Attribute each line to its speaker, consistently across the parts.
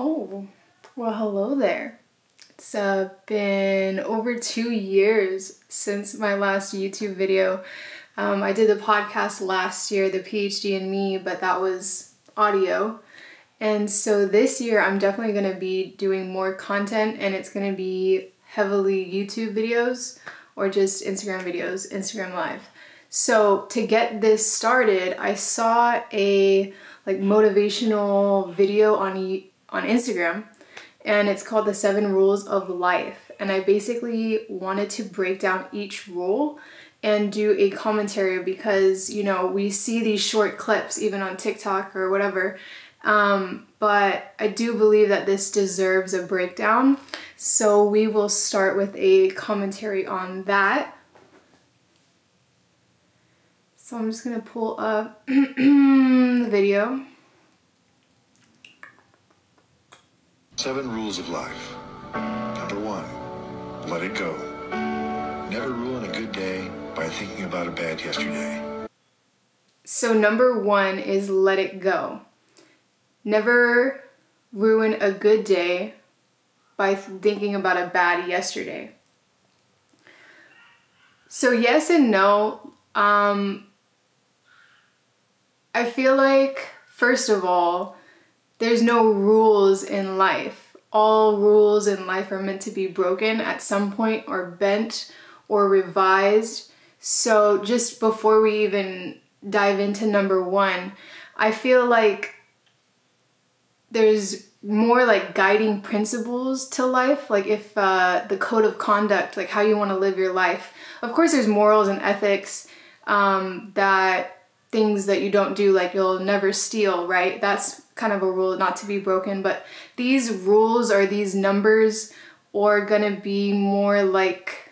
Speaker 1: Oh, well, hello there. It's been over 2 years since my last YouTube video. I did the podcast last year, The PhD in Me, but that was audio. And so this year I'm definitely going to be doing more content, and it's going to be heavily YouTube videos or just Instagram videos, Instagram Live. So to get this started, I saw a motivational video on Instagram, and it's called The 7 Rules of Life. And I basically wanted to break down each rule and do a commentary because, you know, we see these short clips even on TikTok or whatever, but I do believe that this deserves a breakdown. So we will start with a commentary on that. So I'm just gonna pull up the video.
Speaker 2: 7 rules of life. Number 1, let it go. Never ruin a good day by thinking about a bad yesterday.
Speaker 1: So number 1 is let it go. Never ruin a good day by thinking about a bad yesterday. So yes and no. I feel like, first of all, there's no rules in life. All rules in life are meant to be broken at some point, or bent, or revised. So just before we even dive into number 1, I feel like there's more like guiding principles to life, like if the code of conduct, like how you want to live your life. Of course there's morals and ethics, that things that you don't do, like you'll never steal, right? That's kind of a rule not to be broken, but these rules or these numbers are gonna be more like,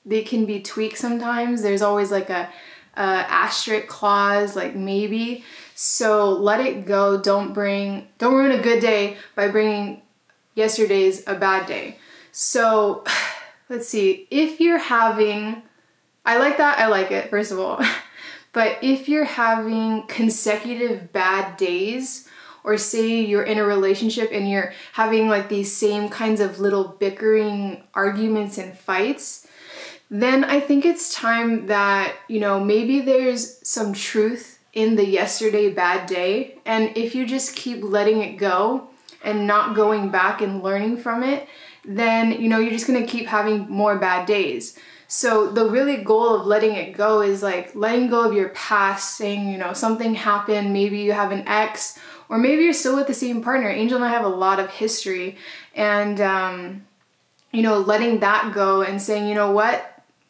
Speaker 1: they can be tweaked sometimes. There's always like a asterisk clause, like maybe. So let it go. Don't ruin a good day by bringing yesterday's a bad day. So let's see, if you're having, I like that, I like it, first of all. But if you're having consecutive bad days, or say you're in a relationship and you're having like these same kinds of little bickering arguments and fights, then I think it's time that, you know, maybe there's some truth in the yesterday bad day. And if you just keep letting it go and not going back and learning from it, then, you know, you're just gonna keep having more bad days. So the really goal of letting it go is like letting go of your past, saying, you know, something happened, maybe you have an ex, or maybe you're still with the same partner. Angel and I have a lot of history, and, you know, letting that go and saying, you know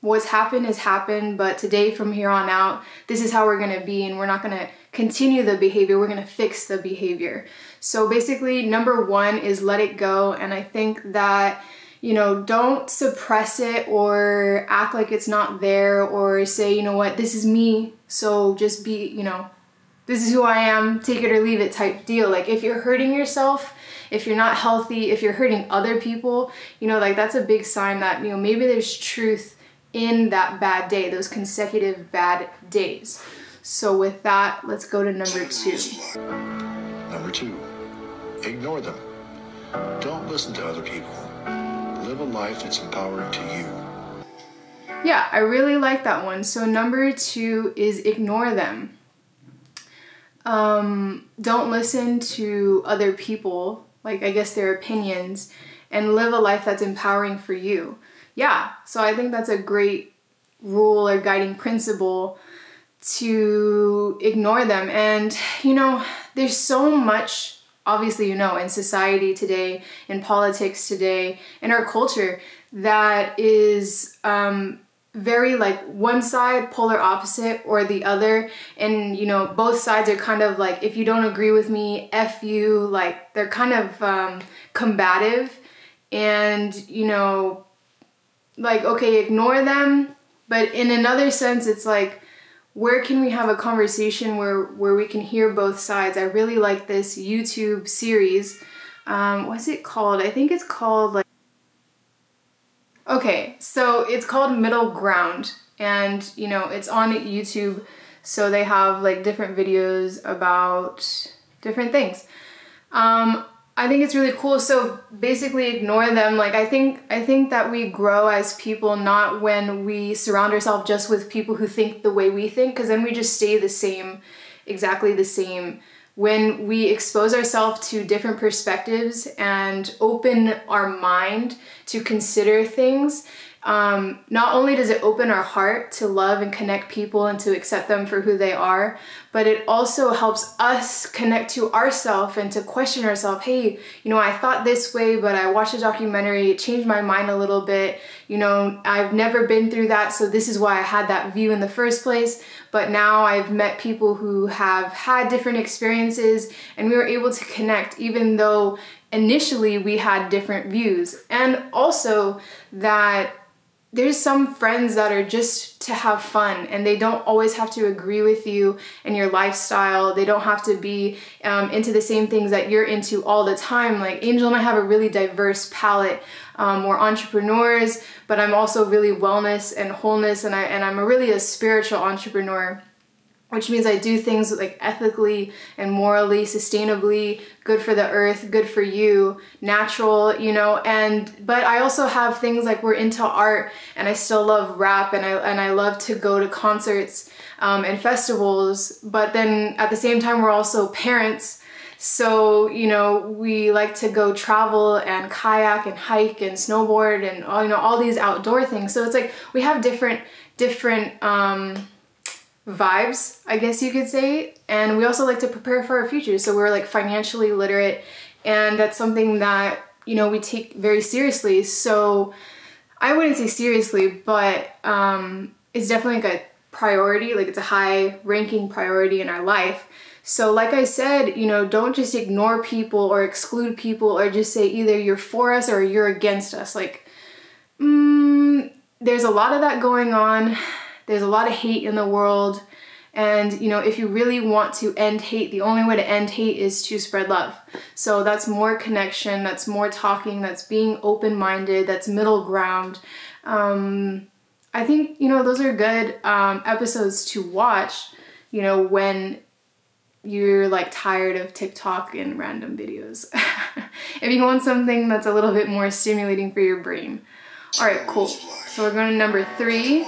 Speaker 1: what's happened has happened, but today from here on out, this is how we're gonna be, and we're not gonna continue the behavior, we're gonna fix the behavior. So basically, number 1 is let it go, and I think that, you know, don't suppress it or act like it's not there, or say, you know what, this is me, so just be, you know, this is who I am, take it or leave it type deal. Like if you're hurting yourself, if you're not healthy, if you're hurting other people, you know, like that's a big sign that, you know, maybe there's truth in that bad day, those consecutive bad days. So with that, let's go to number 2.
Speaker 2: Number 2, ignore them. Don't listen to other people. Live a life that's empowering to you.
Speaker 1: Yeah, I really like that one. So number 2 is ignore them. Don't listen to other people, like I guess their opinions, and live a life that's empowering for you. Yeah, so I think that's a great rule or guiding principle, to ignore them. And, you know, there's so much, obviously, you know, in society today, in politics today, in our culture, that is very like one side, polar opposite, or the other. And, you know, both sides are kind of like, if you don't agree with me, F you, like they're kind of combative. And, you know, like, okay, ignore them. But in another sense, it's like, where can we have a conversation where we can hear both sides? I really like this YouTube series. What's it called? I think it's called like, okay, so it's called Middle Ground, and you know, it's on YouTube, so they have like different videos about different things. I think it's really cool. So basically ignore them. Like I think that we grow as people not when we surround ourselves just with people who think the way we think, because then we just stay the same, exactly the same. When we expose ourselves to different perspectives and open our mind to consider things, not only does it open our heart to love and connect people and to accept them for who they are, but it also helps us connect to ourselves and to question ourselves. Hey, you know, I thought this way, but I watched a documentary, it changed my mind a little bit. You know, I've never been through that, so this is why I had that view in the first place. But now I've met people who have had different experiences and we were able to connect even though initially we had different views. And also that there's some friends that are just to have fun and they don't always have to agree with you and your lifestyle. They don't have to be into the same things that you're into all the time. Like Angel and I have a really diverse palette. We're entrepreneurs, but I'm also really wellness and wholeness, and I'm really a spiritual entrepreneur, which means I do things like ethically and morally, sustainably, good for the earth, good for you, natural, you know, but I also have things like we're into art and I still love rap and I love to go to concerts and festivals, but then at the same time we're also parents. So, you know, we like to go travel and kayak and hike and snowboard and all, you know, all these outdoor things. So it's like we have different vibes, I guess you could say. And we also like to prepare for our future. So we're like financially literate, and that's something that, you know, we take very seriously. So I wouldn't say seriously, but it's definitely like a priority, like it's a high ranking priority in our life. So like I said, you know, don't just ignore people or exclude people or just say either you're for us or you're against us. Like, there's a lot of that going on. There's a lot of hate in the world. And, you know, if you really want to end hate, the only way to end hate is to spread love. So that's more connection, that's more talking, that's being open-minded, that's middle ground. I think, you know, those are good episodes to watch, you know, when you're like tired of TikTok and random videos. If you want something that's a little bit more stimulating for your brain. All right, cool. So we're going to number 3.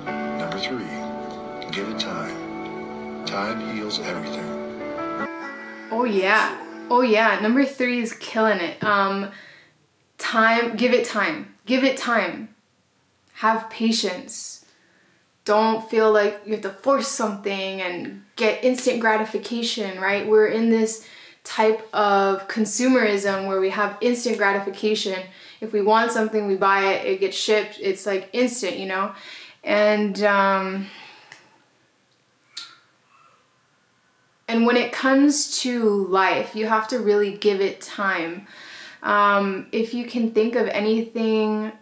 Speaker 2: Number 3, give it time. Time heals everything.
Speaker 1: Oh yeah. Oh yeah. Number 3 is killing it. Time, give it time. Give it time. Have patience. Don't feel like you have to force something and get instant gratification, right? We're in this type of consumerism where we have instant gratification. If we want something, we buy it, it gets shipped, it's like instant, you know? And when it comes to life, you have to really give it time. If you can think of anything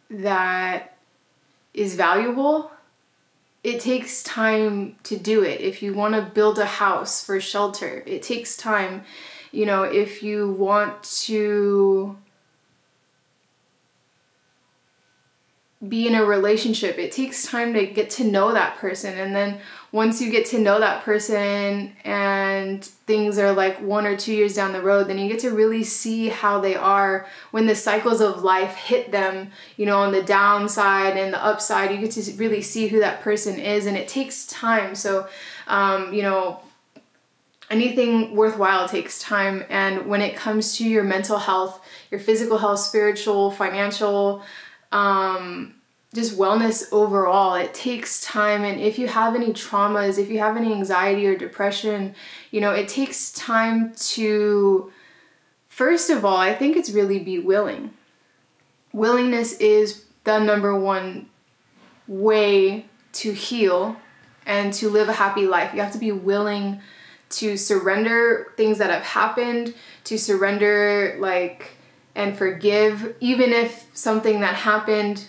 Speaker 1: that is valuable, it takes time to do it. If you want to build a house for shelter, it takes time. You know, if you want to be in a relationship, it takes time to get to know that person. And then once you get to know that person and things are like 1 or 2 years down the road, then you get to really see how they are when the cycles of life hit them, you know, on the downside and the upside. You get to really see who that person is, and it takes time. So, you know, anything worthwhile takes time. And when it comes to your mental health, your physical health, spiritual, financial, just wellness overall, it takes time. And if you have any traumas, if you have any anxiety or depression, you know, it takes time to, first of all, I think it's really be willing. Willingness is the number one way to heal and to live a happy life. You have to be willing to surrender things that have happened, to surrender and forgive, even if something that happened,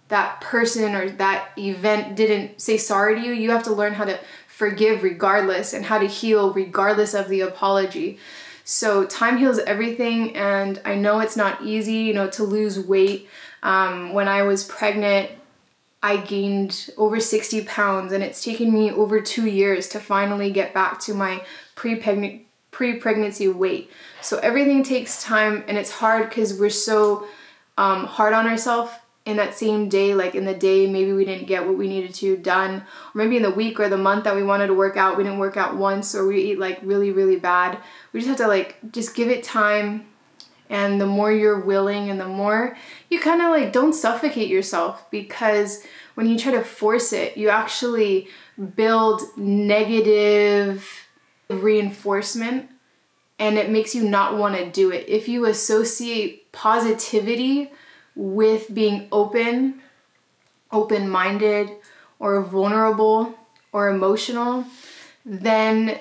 Speaker 1: that person or that event didn't say sorry to you. You have to learn how to forgive regardless and how to heal regardless of the apology. So time heals everything, and I know it's not easy, you know, to lose weight. When I was pregnant, I gained over 60 pounds, and it's taken me over 2 years to finally get back to my pre-pregnancy weight. So everything takes time, and it's hard because we're so hard on ourselves in that same day. Like in the day, maybe we didn't get what we needed to done, or maybe in the week or the month that we wanted to work out, we didn't work out once, or we eat like really, really bad. We just have to like just give it time. And the more you're willing and the more you kind of like don't suffocate yourself, because when you try to force it, you actually build negative reinforcement, and it makes you not want to do it. If you associate positivity with being open-minded, or vulnerable, or emotional, then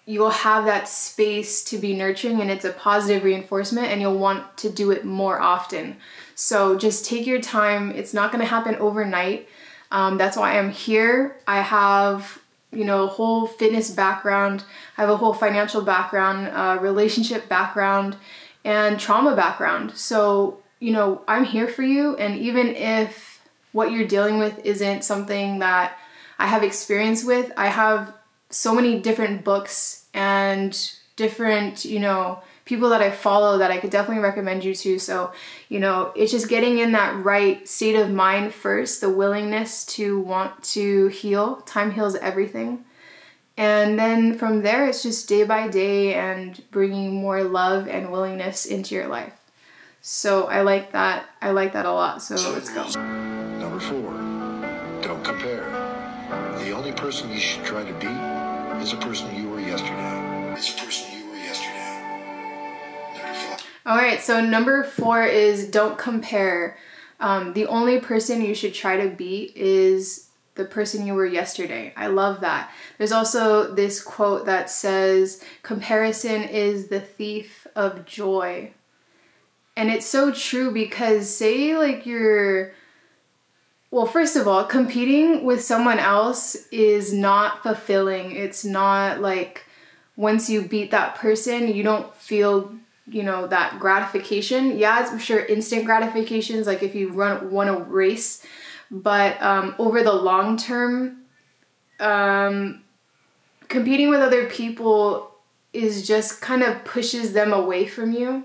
Speaker 1: you'll have that space to be nurturing, and it's a positive reinforcement, and you'll want to do it more often. So just take your time. It's not going to happen overnight. That's why I'm here. I have, you know, a whole fitness background. I have a whole financial background, relationship background, and trauma background. So, you know, I'm here for you. And even if what you're dealing with isn't something that I have experience with, I have so many different books and different, you know, people that I follow that I could definitely recommend you to. So, you know, it's just getting in that right state of mind first, the willingness to want to heal. Time heals everything. And then from there, it's just day by day and bringing more love and willingness into your life. So I like that. I like that a lot. So let's go.
Speaker 2: Number 4, don't compare. The only person you should try to be is the person you were yesterday. It's the person you were yesterday. Number 5.
Speaker 1: All right, so number 4 is don't compare. The only person you should try to be is the person you were yesterday. I love that. There's also this quote that says, comparison is the thief of joy. And it's so true, because say like well, first of all, competing with someone else is not fulfilling. It's not like once you beat that person, you don't feel, you know, that gratification. Yeah, I'm sure instant gratifications, like if you won a race, but over the long term, competing with other people is just kind of pushes them away from you.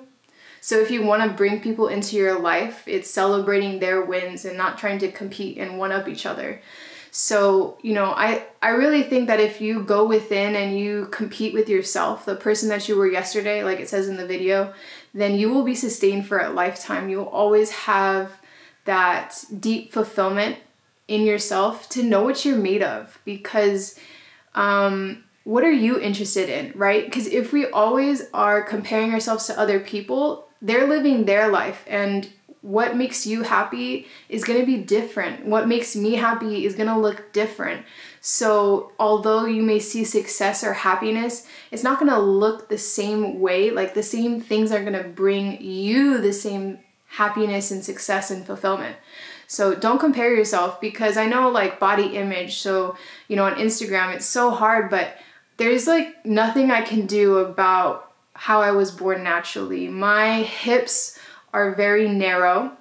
Speaker 1: So if you want to bring people into your life, it's celebrating their wins and not trying to compete and one-up each other. So, you know, I really think that if you go within and you compete with yourself, the person that you were yesterday, like it says in the video, then you will be sustained for a lifetime. You'll always have that deep fulfillment in yourself to know what you're made of, because what are you interested in, right? Because if we always are comparing ourselves to other people, they're living their life, and what makes you happy is going to be different. What makes me happy is going to look different. So although you may see success or happiness, it's not going to look the same way. Like the same things are going to bring you the same happiness and success and fulfillment. So don't compare yourself, because I know like body image, so, you know, on Instagram, it's so hard, but there's like nothing I can do about how I was born naturally. My hips are very narrow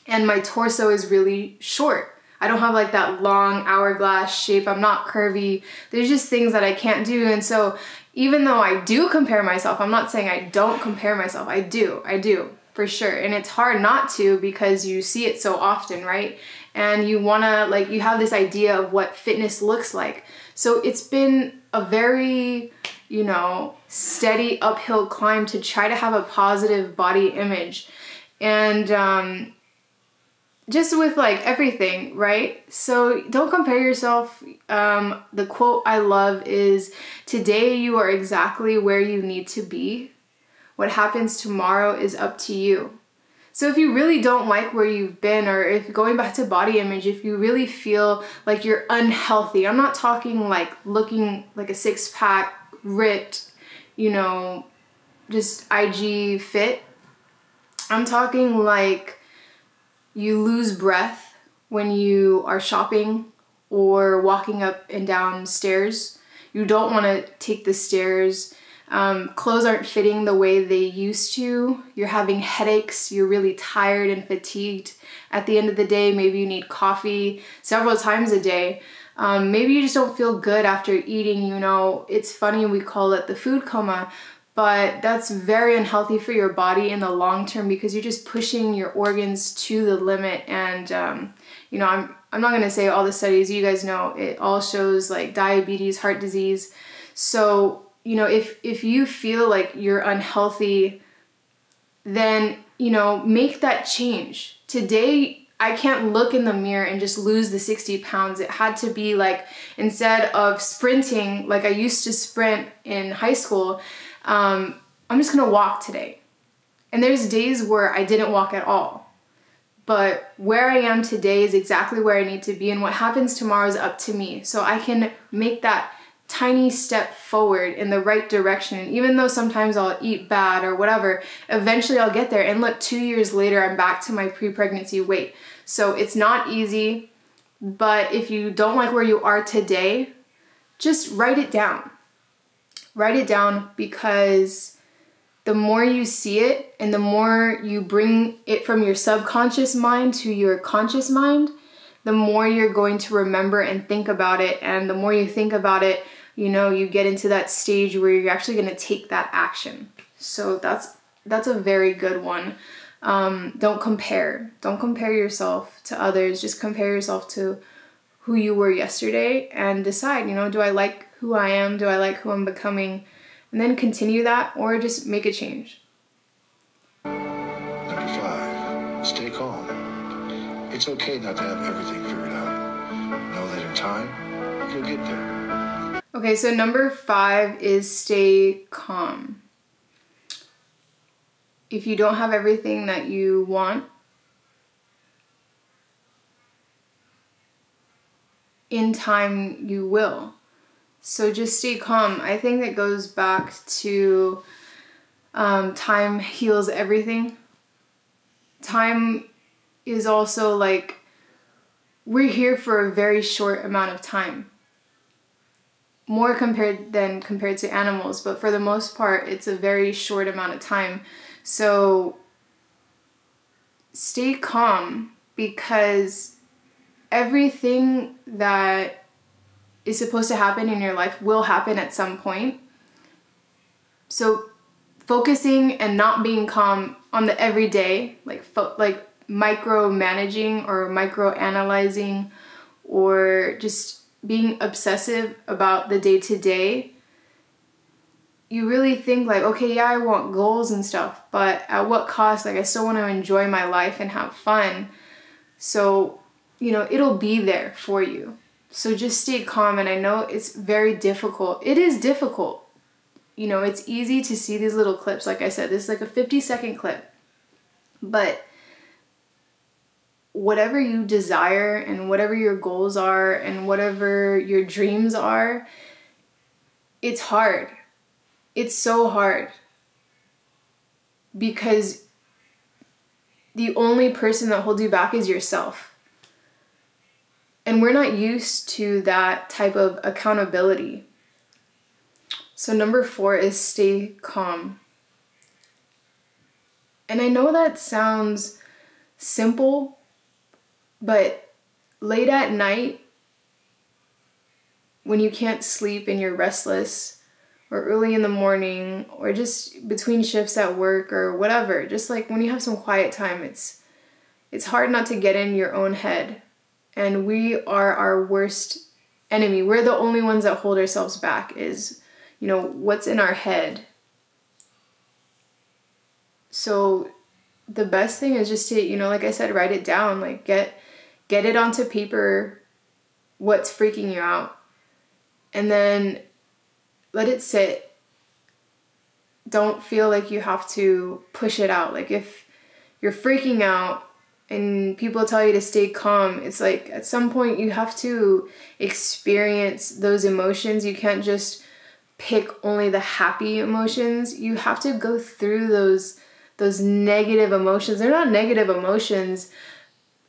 Speaker 1: and my torso is really short. I don't have like that long hourglass shape. I'm not curvy. There's just things that I can't do. And so even though I do compare myself, I'm not saying I don't compare myself. I do for sure. And it's hard not to, because you see it so often, right? And you wanna, like, you have this idea of what fitness looks like. So it's been a very, you know, steady uphill climb to try to have a positive body image. And just with like everything, right? So don't compare yourself. The quote I love is, today you are exactly where you need to be. What happens tomorrow is up to you. So if you really don't like where you've been, or if going back to body image, if you really feel like you're unhealthy, I'm not talking like looking like a six-pack, ripped, you know, just IG fit. I'm talking like you lose breath when you are shopping or walking up and down stairs. You don't want to take the stairs. Clothes aren't fitting the way they used to. You're having headaches. You're really tired and fatigued. At the end of the day, maybe you need coffee several times a day. Maybe you just don't feel good after eating, you know. It's funny, we call it the food coma, but that's very unhealthy for your body in the long term because you're just pushing your organs to the limit. And you know, I'm not gonna say all the studies, you guys know, it all shows like diabetes, heart disease. So, you know, if you feel like you're unhealthy, then, you know, make that change. Today, I can't look in the mirror and just lose the 60 pounds. It had to be like, instead of sprinting like I used to sprint in high school, I'm just gonna walk today. And there's days where I didn't walk at all. But where I am today is exactly where I need to be, and what happens tomorrow is up to me. So I can make that tiny step forward in the right direction. And even though sometimes I'll eat bad or whatever, eventually I'll get there. And look, 2 years later, I'm back to my pre-pregnancy weight. So it's not easy, but if you don't like where you are today, just write it down. Write it down, because the more you see it and the more you bring it from your subconscious mind to your conscious mind, the more you're going to remember and think about it. And the more you think about it, you know, you get into that stage where you're actually going to take that action. So that's a very good one. Don't compare. Don't compare yourself to others. Just compare yourself to who you were yesterday and decide, you know, do I like who I am? Do I like who I'm becoming? And then continue that, or just make a change.
Speaker 2: Number 5, stay calm. It's okay not to have everything figured out. Know that in time, you'll get there.
Speaker 1: Okay, so number 5 is stay calm. If you don't have everything that you want, in time you will. So just stay calm. I think that goes back to time heals everything. Time is also like, we're here for a very short amount of time. More compared to animals, but for the most part, it's a very short amount of time. So stay calm, because everything that is supposed to happen in your life will happen at some point. So focusing and not being calm on the everyday, like micromanaging or microanalyzing, or just being obsessive about the day-to-day, you really think like, okay, yeah, I want goals and stuff, but at what cost? Like, I still want to enjoy my life and have fun. So, you know, it'll be there for you. So just stay calm. And I know it's very difficult. It is difficult. You know, it's easy to see these little clips. Like I said, this is like a 50-second clip. But whatever you desire and whatever your goals are and whatever your dreams are, it's hard. It's so hard. Because the only person that holds you back is yourself. And we're not used to that type of accountability. So number 4 is stay calm. And I know that sounds simple, but late at night, when you can't sleep and you're restless, or early in the morning, or just between shifts at work or whatever, just like when you have some quiet time, it's hard not to get in your own head. And we are our worst enemy. We're the only ones that hold ourselves back, is, you know, what's in our head. So the best thing is just to, you know, like I said, write it down, like get it onto paper, what's freaking you out, and then let it sit. Don't feel like you have to push it out. Like if you're freaking out and people tell you to stay calm, it's like at some point you have to experience those emotions. You can't just pick only the happy emotions. You have to go through those negative emotions. They're not negative emotions.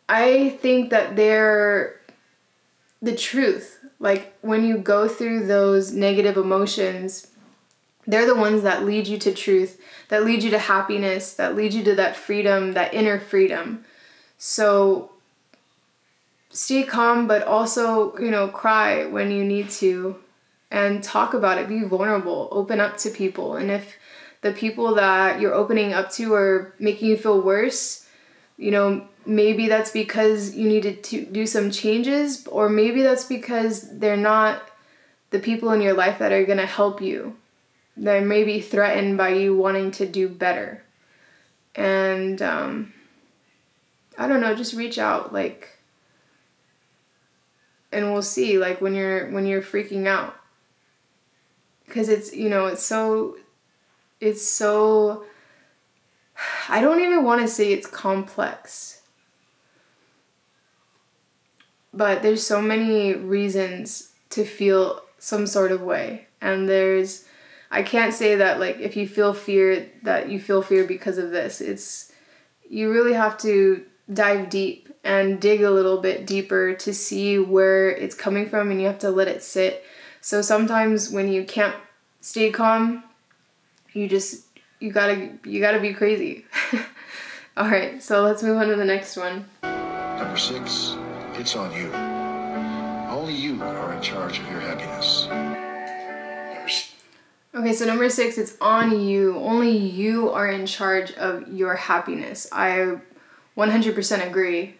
Speaker 1: I think that they're the truth. Like when you go through those negative emotions, they're the ones that lead you to truth, that lead you to happiness, that lead you to that freedom, that inner freedom. So stay calm, but also, you know, cry when you need to and talk about it. Be vulnerable, open up to people. And if the people that you're opening up to are making you feel worse, you know, maybe that's because you needed to do some changes, or maybe that's because they're not the people in your life that are going to help you. They may be threatened by you wanting to do better. And I don't know, just reach out, like, and we'll see, like, when you're freaking out, because it's, you know, it's so I don't even want to say it's complex, but there's so many reasons to feel some sort of way. And I can't say that, like, if you feel fear, that you feel fear because of this. You really have to dive deep and dig a little bit deeper to see where it's coming from, and you have to let it sit. So sometimes when you can't stay calm, you gotta be crazy. All right, so let's move on to the next one.
Speaker 2: Number 6, it's on you. Only you are in charge of your happiness.
Speaker 1: Okay, so number 6, it's on you. Only you are in charge of your happiness. I 100% agree.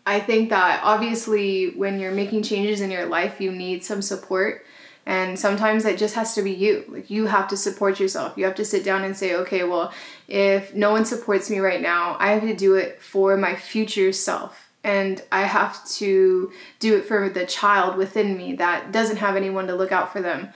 Speaker 1: I think that obviously when you're making changes in your life, you need some support. And sometimes it just has to be you. Like, you have to support yourself. You have to sit down and say, okay, well, if no one supports me right now, I have to do it for my future self. And I have to do it for the child within me that doesn't have anyone to look out for them.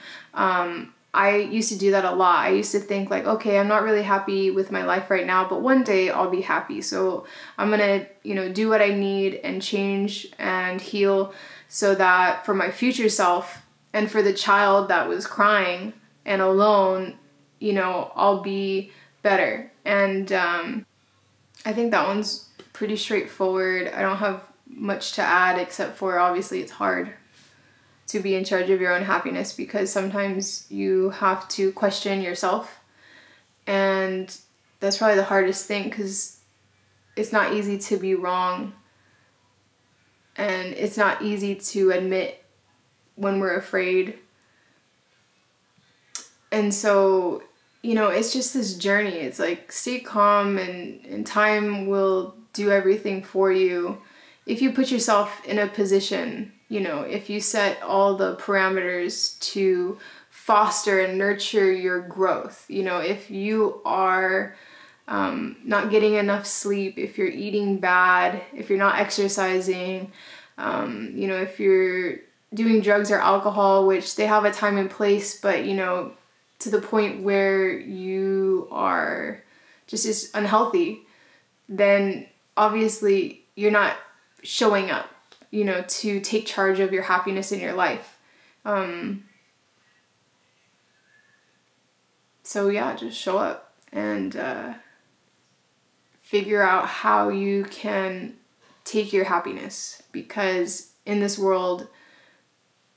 Speaker 1: I used to do that a lot. I used to think, like, okay, I'm not really happy with my life right now, but one day I'll be happy. So I'm gonna, you know, do what I need and change and heal, so that for my future self and for the child that was crying and alone, you know, I'll be better. And I think that one's pretty straightforward. I don't have much to add, except for obviously it's hard to be in charge of your own happiness, because sometimes you have to question yourself, and that's probably the hardest thing, because it's not easy to be wrong, and it's not easy to admit when we're afraid. And so, you know, it's just this journey. It's like, stay calm, and time will do everything for you if you put yourself in a position. You know, if you set all the parameters to foster and nurture your growth, you know, if you are not getting enough sleep, if you're eating bad, if you're not exercising, you know, if you're doing drugs or alcohol, which they have a time and place, but, you know, to the point where you are just as unhealthy, then obviously you're not showing up, you know, to take charge of your happiness in your life. So yeah, just show up and figure out how you can take your happiness, because in this world,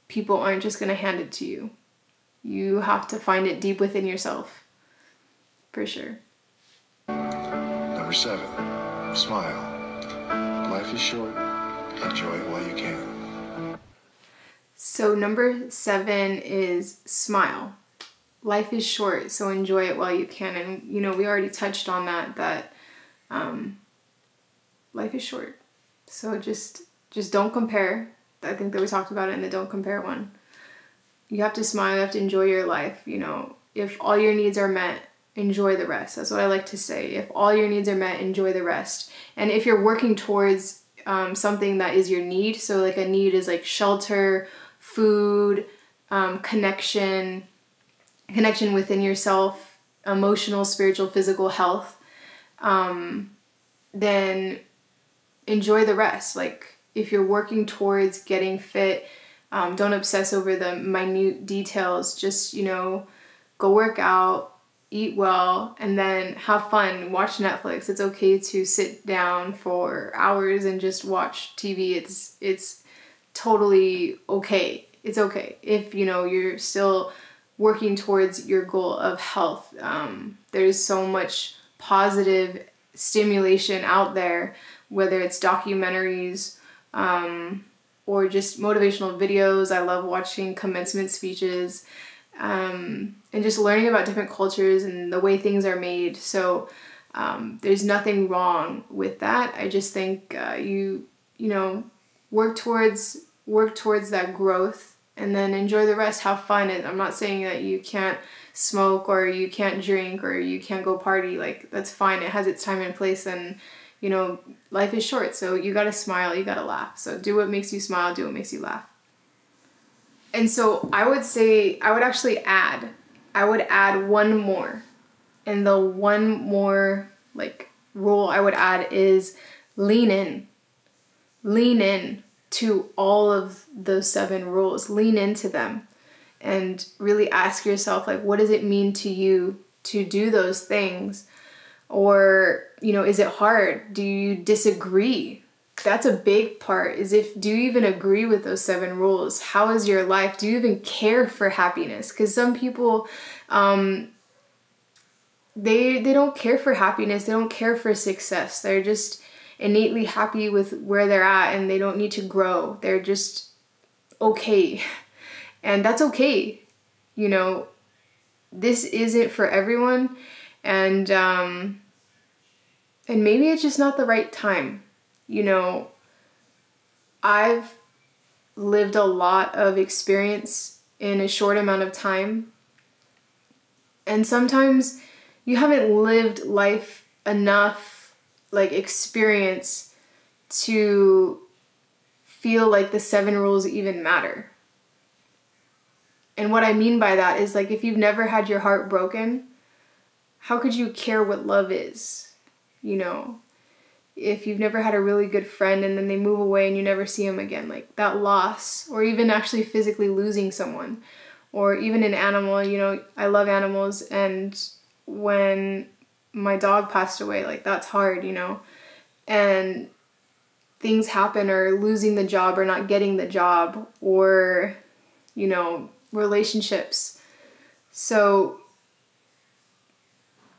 Speaker 1: people aren't just going to hand it to you. You have to find it deep within yourself, for sure.
Speaker 2: Number 7, smile. Life is short. Enjoy it while you can.
Speaker 1: So number 7 is smile. Life is short, so enjoy it while you can. And, you know, we already touched on that life is short. So just don't compare. I think that we talked about it in the don't compare one. You have to smile, you have to enjoy your life. You know, if all your needs are met, enjoy the rest. That's what I like to say. If all your needs are met, enjoy the rest. And if you're working towards something that is your need, so like a need is like shelter, food, connection within yourself, emotional, spiritual, physical health, then enjoy the rest. Like, if you're working towards getting fit, don't obsess over the minute details. Just, you know, go work out, eat well, and then have fun. Watch Netflix. It's okay to sit down for hours and just watch TV. It's totally okay. It's okay if, you know, you're still working towards your goal of health. There's so much positive stimulation out there, whether it's documentaries, or just motivational videos. I love watching commencement speeches, and just learning about different cultures and the way things are made. So there's nothing wrong with that. I just think you know, work towards that growth, and then enjoy the rest, have fun. And I'm not saying that you can't smoke or you can't drink or you can't go party. Like, that's fine. It has its time and place, and you know, life is short, so you gotta smile, you gotta laugh. So do what makes you smile, do what makes you laugh. And so I would add one more. And the one more like rule I would add is lean in. Lean in to all of those 7 rules. Lean into them and really ask yourself, like, what does it mean to you to do those things? Or, you know, is it hard? Do you disagree? That's a big part, is do you even agree with those 7 rules? How is your life? Do you even care for happiness? Because some people, they don't care for happiness. They don't care for success. They're just innately happy with where they're at, and they don't need to grow. They're just okay. And that's okay. You know, this isn't for everyone. And maybe it's just not the right time. You know, I've lived a lot of experience in a short amount of time. And sometimes you haven't lived life enough, like, experience to feel like the 7 rules even matter. And what I mean by that is, like, if you've never had your heart broken, how could you care what love is? You know, if you've never had a really good friend and then they move away and you never see them again, like, that loss, or even actually physically losing someone, or even an animal. You know, I love animals, and when my dog passed away, like, that's hard, you know, and things happen, or losing the job or not getting the job, or, you know, relationships. So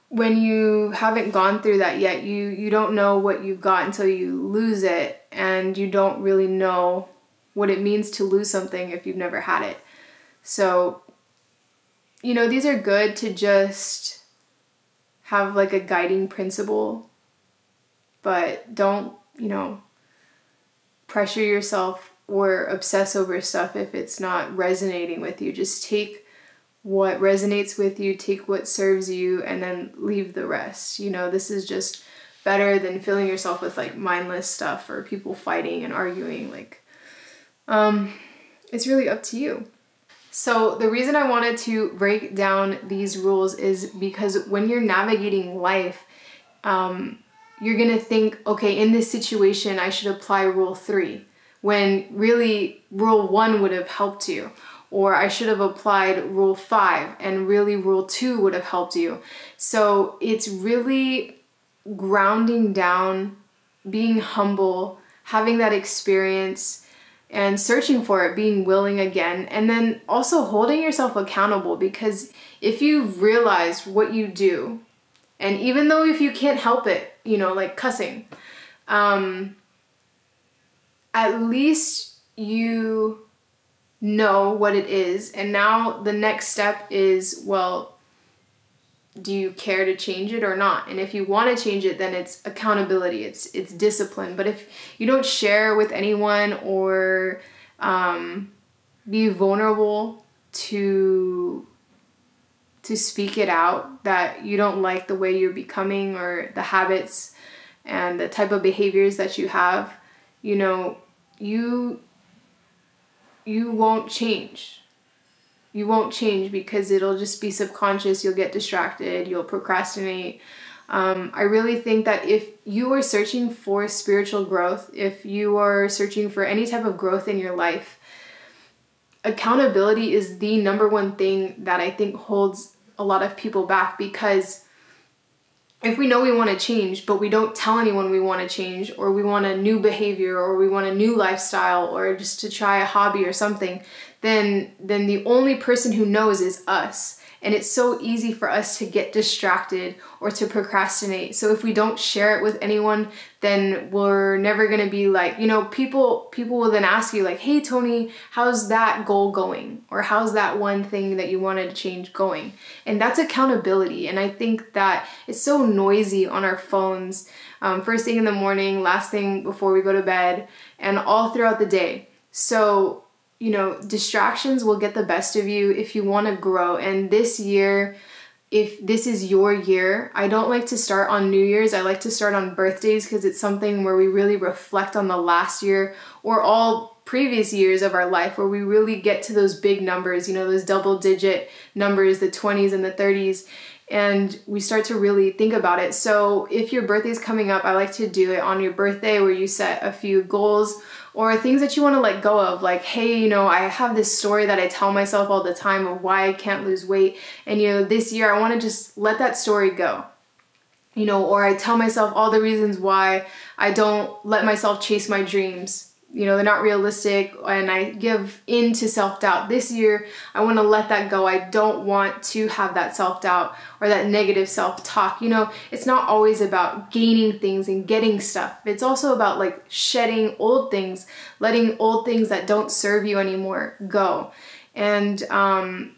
Speaker 1: when you haven't gone through that yet, you don't know what you've got until you lose it, and you don't really know what it means to lose something if you've never had it. So, you know, these are good to just have like a guiding principle, but don't, you know, pressure yourself or obsess over stuff if it's not resonating with you. Just take what resonates with you, take what serves you, and then leave the rest. You know, this is just better than filling yourself with like mindless stuff or people fighting and arguing. Like, it's really up to you. So the reason I wanted to break down these rules is because when you're navigating life, you're gonna think, okay, in this situation, I should apply rule 3, when really rule 1 would have helped you. Or I should have applied rule 5, and really rule 2 would have helped you. So it's really grounding down, being humble, having that experience, and searching for it, being willing again, and then also holding yourself accountable. Because if you've realized what you do, and even though if you can't help it, you know, like cussing, at least you know what it is. And now the next step is, well, do you care to change it or not? And if you want to change it, then it's accountability, it's discipline. But if you don't share with anyone or be vulnerable to speak it out, that you don't like the way you're becoming or the habits and the type of behaviors that you have, you know, you won't change. You won't change because it'll just be subconscious. You'll get distracted. You'll procrastinate. I really think that if you are searching for spiritual growth, if you are searching for any type of growth in your life, accountability is the #1 thing that I think holds a lot of people back. Because if we know we want to change, but we don't tell anyone we want to change, or we want a new behavior, or we want a new lifestyle, or just to try a hobby or something, then the only person who knows is us. And it's so easy for us to get distracted or to procrastinate. So if we don't share it with anyone, then we're never gonna be like, you know, people will then ask you like, hey Tony, how's that goal going? Or how's that one thing that you wanted to change going? And that's accountability. And I think that it's so noisy on our phones, first thing in the morning, last thing before we go to bed, and all throughout the day. So, you know, distractions will get the best of you if you want to grow. And this year, if this is your year, I don't like to start on New Year's. I like to start on birthdays because it's something where we really reflect on the last year or all previous years of our life, where we really get to those big numbers, you know, those double-digit numbers, the 20s and the 30s, and we start to really think about it. So if your birthday's coming up, I like to do it on your birthday where you set a few goals or things that you want to let go of, like, hey, you know, I have this story that I tell myself all the time of why I can't lose weight, and you know, this year I want to just let that story go. You know, or I tell myself all the reasons why I don't let myself chase my dreams. You know, they're not realistic, and I give in to self-doubt. This year, I want to let that go. I don't want to have that self-doubt or that negative self-talk. You know, it's not always about gaining things and getting stuff. It's also about like shedding old things, letting old things that don't serve you anymore go. And,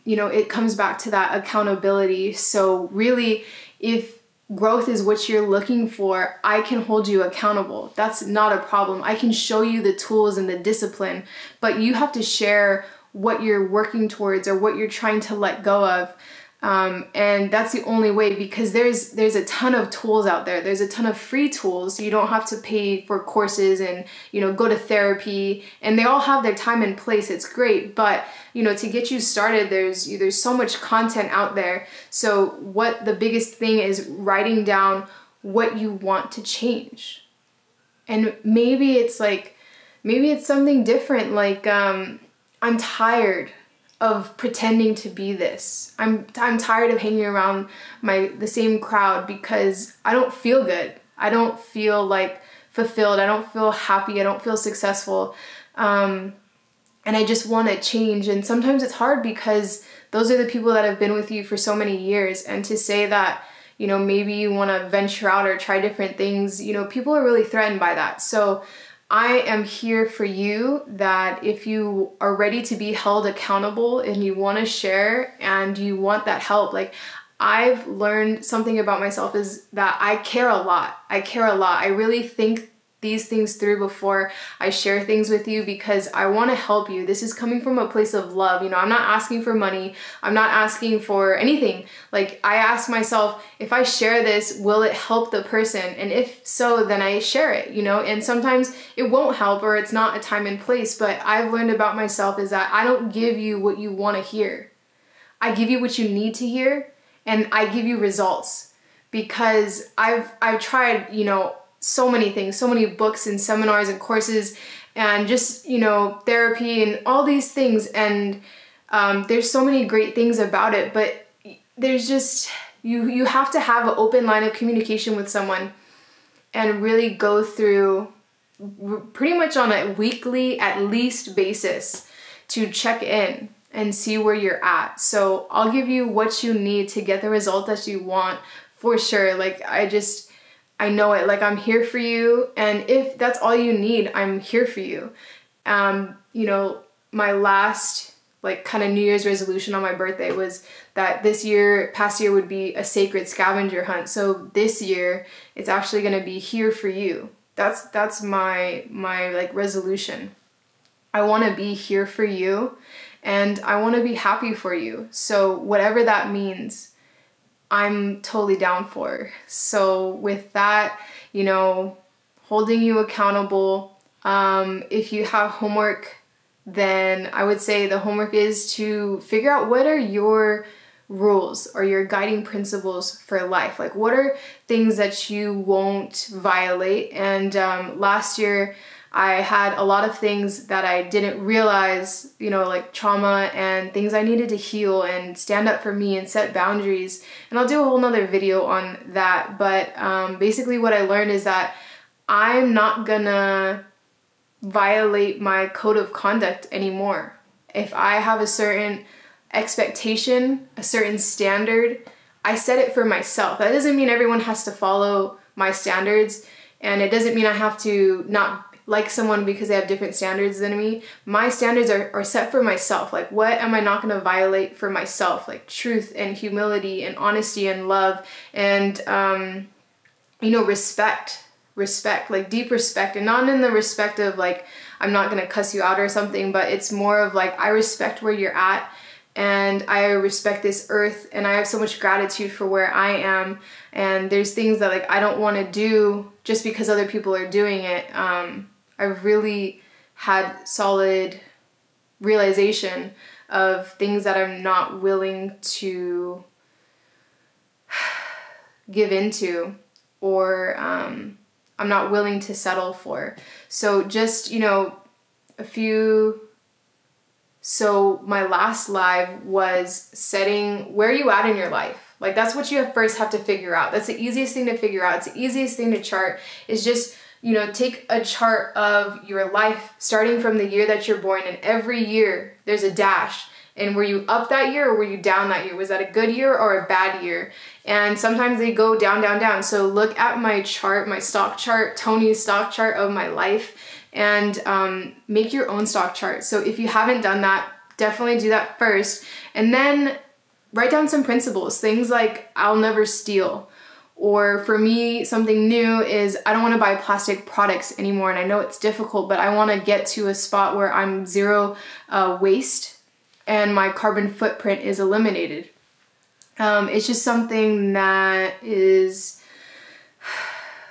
Speaker 1: you know, it comes back to that accountability. So really, if growth is what you're looking for, I can hold you accountable. That's not a problem. I can show you the tools and the discipline, but you have to share what you're working towards or what you're trying to let go of. And that's the only way, because there's a ton of tools out there. There's a ton of free tools. You don't have to pay for courses and, you know, go to therapy, and they all have their time and place. It's great. But, you know, to get you started, there's so much content out there. So what the biggest thing is writing down what you want to change. And maybe it's something different. Like, I'm tired of pretending to be this. I'm tired of hanging around the same crowd because I don't feel good. I don't feel like fulfilled. I don't feel happy. I don't feel successful. And I just want to change. And sometimes it's hard because those are the people that have been with you for so many years. And to say that, you know, maybe you want to venture out or try different things, you know, people are really threatened by that. So I am here for you, that if you are ready to be held accountable and you want to share and you want that help, like, I've learned something about myself is that I care a lot. I care a lot. I really think these things through before I share things with you because I want to help you. This is coming from a place of love. You know, I'm not asking for money. I'm not asking for anything. Like, I ask myself, if I share this, will it help the person? And if so, then I share it, you know, and sometimes it won't help or it's not a time and place, but I've learned about myself is that I don't give you what you want to hear. I give you what you need to hear, and I give you results, because I've tried, you know, so many things, so many books and seminars and courses and just, you know, therapy and all these things. And there's so many great things about it, but there's just, you have to have an open line of communication with someone and really go through pretty much on a weekly, at least basis, to check in and see where you're at. So I'll give you what you need to get the result that you want for sure. Like, I know it. Like, I'm here for you, and if that's all you need, I'm here for you. You know, my last like kind of New Year's resolution on my birthday was that past year would be a sacred scavenger hunt. So this year it's actually going to be here for you. That's my like resolution. I want to be here for you, and I want to be happy for you. So whatever that means, I'm totally down for. So with that, you know, holding you accountable. If you have homework, then I would say the homework is to figure out what are your rules or your guiding principles for life. Like, what are things that you won't violate? And last year I had a lot of things that I didn't realize, you know, like trauma and things I needed to heal and stand up for me and set boundaries. And I'll do a whole nother video on that. But basically what I learned is that I'm not gonna violate my code of conduct anymore. If I have a certain expectation, a certain standard, I set it for myself. That doesn't mean everyone has to follow my standards. And it doesn't mean I have to not like someone because they have different standards than me. My standards are set for myself. Like, what am I not going to violate for myself? Like truth and humility and honesty and love and, you know, respect, like deep respect, and not in the respect of like, I'm not going to cuss you out or something, but it's more of like, I respect where you're at, and I respect this earth, and I have so much gratitude for where I am. And there's things that like I don't want to do just because other people are doing it. I've really had solid realization of things that I'm not willing to give into, or I'm not willing to settle for. So just, you know, so my last live was setting, where are you at in your life? Like, that's what you first have to figure out. That's the easiest thing to figure out. It's the easiest thing to chart, is just, you know, take a chart of your life starting from the year that you're born, and every year there's a dash. And were you up that year or were you down that year? Was that a good year or a bad year? And sometimes they go down, down, down. So look at my chart, my stock chart, Tony's stock chart of my life, and make your own stock chart. So if you haven't done that, definitely do that first. And then write down some principles, things like I'll never steal. Or for me, something new is I don't want to buy plastic products anymore. And I know it's difficult, but I want to get to a spot where I'm zero waste and my carbon footprint is eliminated. It's just something that is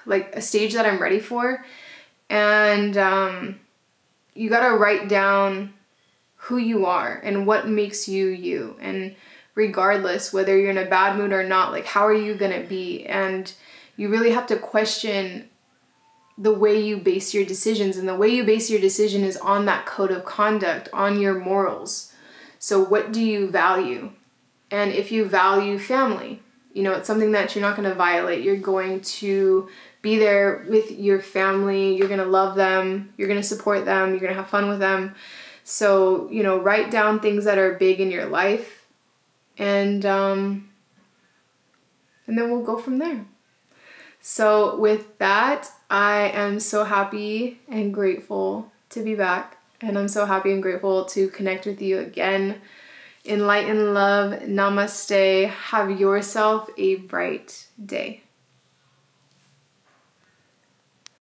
Speaker 1: like a stage that I'm ready for. And you gotta write down who you are and what makes you you. And regardless whether you're in a bad mood or not, like, how are you gonna be? And you really have to question the way you base your decisions. And the way you base your decision is on that code of conduct, on your morals. So what do you value? And if you value family, you know, it's something that you're not going to violate. You're going to be there with your family. You're going to love them. You're going to support them. You're going to have fun with them. So, you know, write down things that are big in your life, and then we'll go from there. So with that, I am so happy and grateful to be back. And I'm so happy and grateful to connect with you again. In light and love, namaste. Have yourself a bright day.